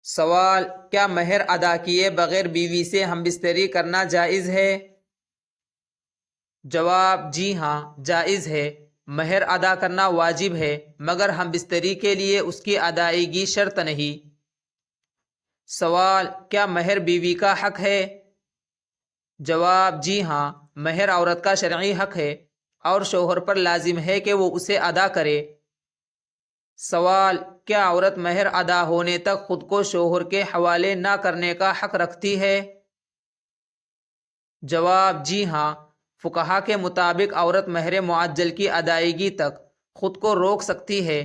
سوال: کیا مہر ادا کیے بغیر بیوی سے ہم بستری کرنا جائز ہے؟ جواب: جی ہاں، جائز ہے۔ مہر ادا کرنا واجب ہے، مگر ہم بستری کے لیے اس کی ادائیگی شرط نہیں۔ سوال: کیا مہر بیوی کا حق ہے؟ جواب: جی ہاں، مہر عورت کا شرعی حق ہے اور شوہر پر لازم ہے کہ وہ اسے ادا کرے۔ سوال: کیا عورت مہر ادا ہونے تک خود کو شوہر کے حوالے نہ کرنے کا حق رکھتی ہے؟ جواب: جی ہاں، فقہا کے مطابق عورت مہر معجل کی ادائیگی تک خود کو روک سکتی ہے۔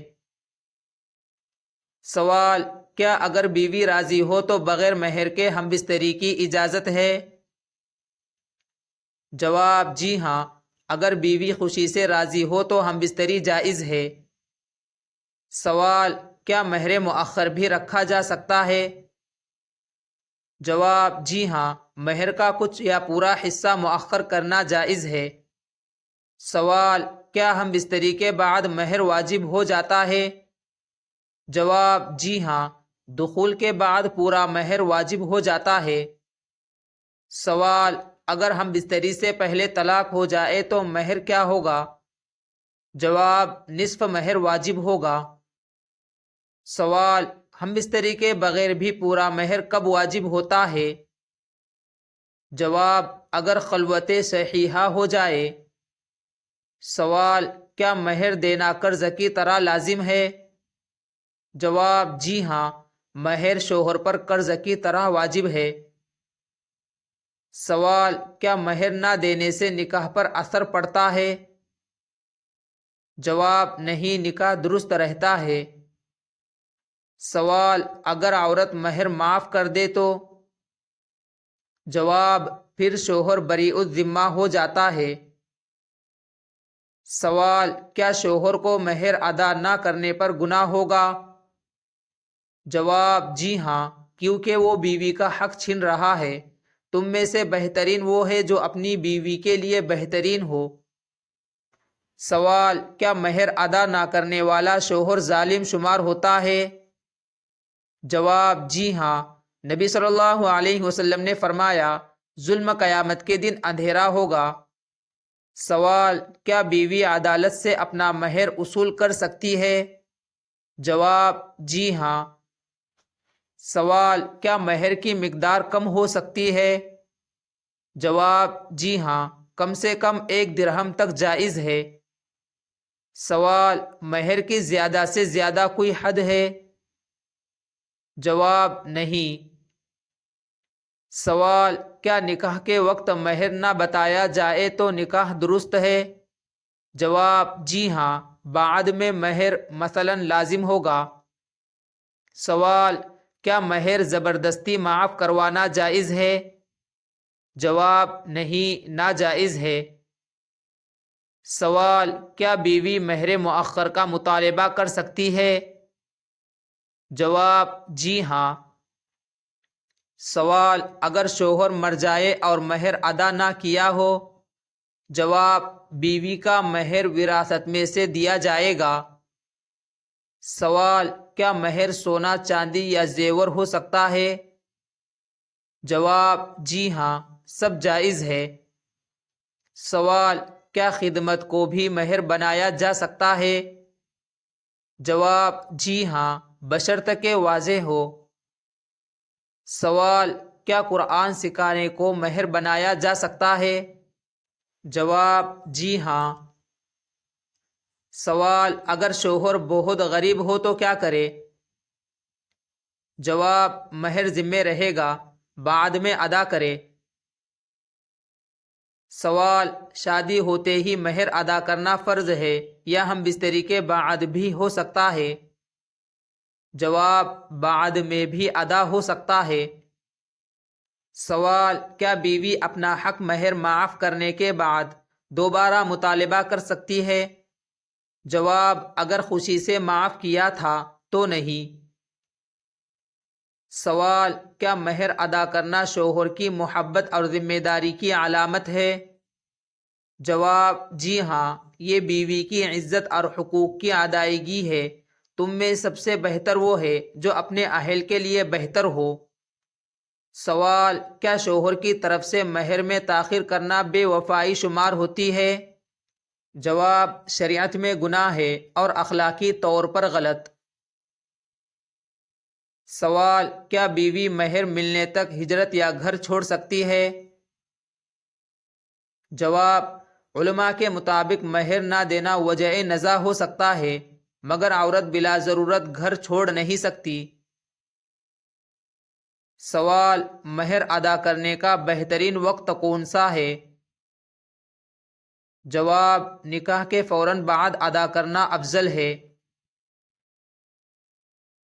سوال: کیا اگر بیوی راضی ہو تو بغیر مہر کے ہم بستری کی اجازت ہے؟ جواب: جی ہاں، اگر بیوی خوشی سے راضی ہو تو ہم بستری جائز ہے۔ سوال: کیا مہر مؤخر بھی رکھا جا سکتا ہے؟ جواب: جی ہاں، مہر کا کچھ یا پورا حصہ مؤخر کرنا جائز ہے۔ سوال: کیا ہم بستری کے بعد مہر واجب ہو جاتا ہے؟ جواب: جی ہاں، دخول کے بعد پورا مہر واجب ہو جاتا ہے۔ سوال: اگر ہم بستری سے پہلے طلاق ہو جائے تو مہر کیا ہوگا؟ جواب: نصف مہر واجب ہوگا۔ سوال: ہم بستری کے بغیر بھی پورا مہر کب واجب ہوتا ہے؟ جواب: اگر خلوت صحیحہ ہو جائے۔ سوال: کیا مہر دینا قرض کی طرح لازم ہے؟ جواب: جی ہاں، مہر شوہر پر قرض کی طرح واجب ہے۔ سوال: کیا مہر نہ دینے سے نکاح پر اثر پڑتا ہے؟ جواب: نہیں، نکاح درست رہتا ہے۔ سوال: اگر عورت مہر معاف کر دے تو؟ جواب: پھر شوہر بریء الذمہ ہو جاتا ہے۔ سوال: کیا شوہر کو مہر ادا نہ کرنے پر گناہ ہوگا؟ جواب: جی ہاں، کیونکہ وہ بیوی کا حق چھین رہا ہے۔ تم میں سے بہترین وہ ہے جو اپنی بیوی کے لیے بہترین ہو۔ سوال: کیا مہر ادا نہ کرنے والا شوہر ظالم شمار ہوتا ہے؟ جواب: جی ہاں، نبی صلی اللہ علیہ وسلم نے فرمایا، ظلم قیامت کے دن اندھیرا ہوگا۔ سوال: کیا بیوی عدالت سے اپنا مہر وصول کر سکتی ہے؟ جواب: جی ہاں۔ سوال: کیا مہر کی مقدار کم ہو سکتی ہے؟ جواب: جی ہاں، کم سے کم 1 درہم تک جائز ہے۔ سوال: مہر کی زیادہ سے زیادہ کوئی حد ہے؟ جواب: نہیں۔ سوال: کیا نکاح کے وقت مہر نہ بتایا جائے تو نکاح درست ہے؟ جواب: جی ہاں، بعد میں مہر مثلا لازم ہوگا۔ سوال: کیا مہر زبردستی معاف کروانا جائز ہے؟ جواب: نہیں، ناجائز ہے۔ سوال: کیا بیوی مہر مؤخر کا مطالبہ کر سکتی ہے؟ جواب: جی ہاں۔ سوال: اگر شوہر مر جائے اور مہر ادا نہ کیا ہو؟ جواب: بیوی کا مہر وراثت میں سے دیا جائے گا۔ سوال: کیا مہر سونا، چاندی یا زیور ہو سکتا ہے؟ جواب: جی ہاں، سب جائز ہے۔ سوال: کیا خدمت کو بھی مہر بنایا جا سکتا ہے؟ جواب: جی ہاں، بشرط کہ واضح ہو۔ سوال: کیا قرآن سکھانے کو مہر بنایا جا سکتا ہے؟ جواب: جی ہاں۔ سوال: اگر شوہر بہت غریب ہو تو کیا کرے؟ جواب: مہر ذمہ رہے گا، بعد میں ادا کرے۔ سوال: شادی ہوتے ہی مہر ادا کرنا فرض ہے یا ہم بستری کے بعد بھی ہو سکتا ہے؟ جواب: بعد میں بھی ادا ہو سکتا ہے۔ سوال: کیا بیوی اپنا حق مہر معاف کرنے کے بعد دوبارہ مطالبہ کر سکتی ہے؟ جواب: اگر خوشی سے معاف کیا تھا تو نہیں۔ سوال: کیا مہر ادا کرنا شوہر کی محبت اور ذمہ داری کی علامت ہے؟ جواب: جی ہاں، یہ بیوی کی عزت اور حقوق کی ادائیگی ہے۔ تم میں سب سے بہتر وہ ہے جو اپنے اہل کے لیے بہتر ہو۔ سوال، کیا شوہر کی طرف سے مہر میں تاخیر کرنا بے وفائی شمار ہوتی ہے؟ جواب، شریعت میں گناہ ہے اور اخلاقی طور پر غلط۔ سوال، کیا بیوی مہر ملنے تک ہجرت یا گھر چھوڑ سکتی ہے؟ جواب، علماء کے مطابق مہر نہ دینا وجہ نزاع ہو سکتا ہے، مگر عورت بلا ضرورت گھر چھوڑ نہیں سکتی۔ سوال، مہر ادا کرنے کا بہترین وقت کون سا ہے؟ جواب، نکاح کے فوراً بعد ادا کرنا افضل ہے۔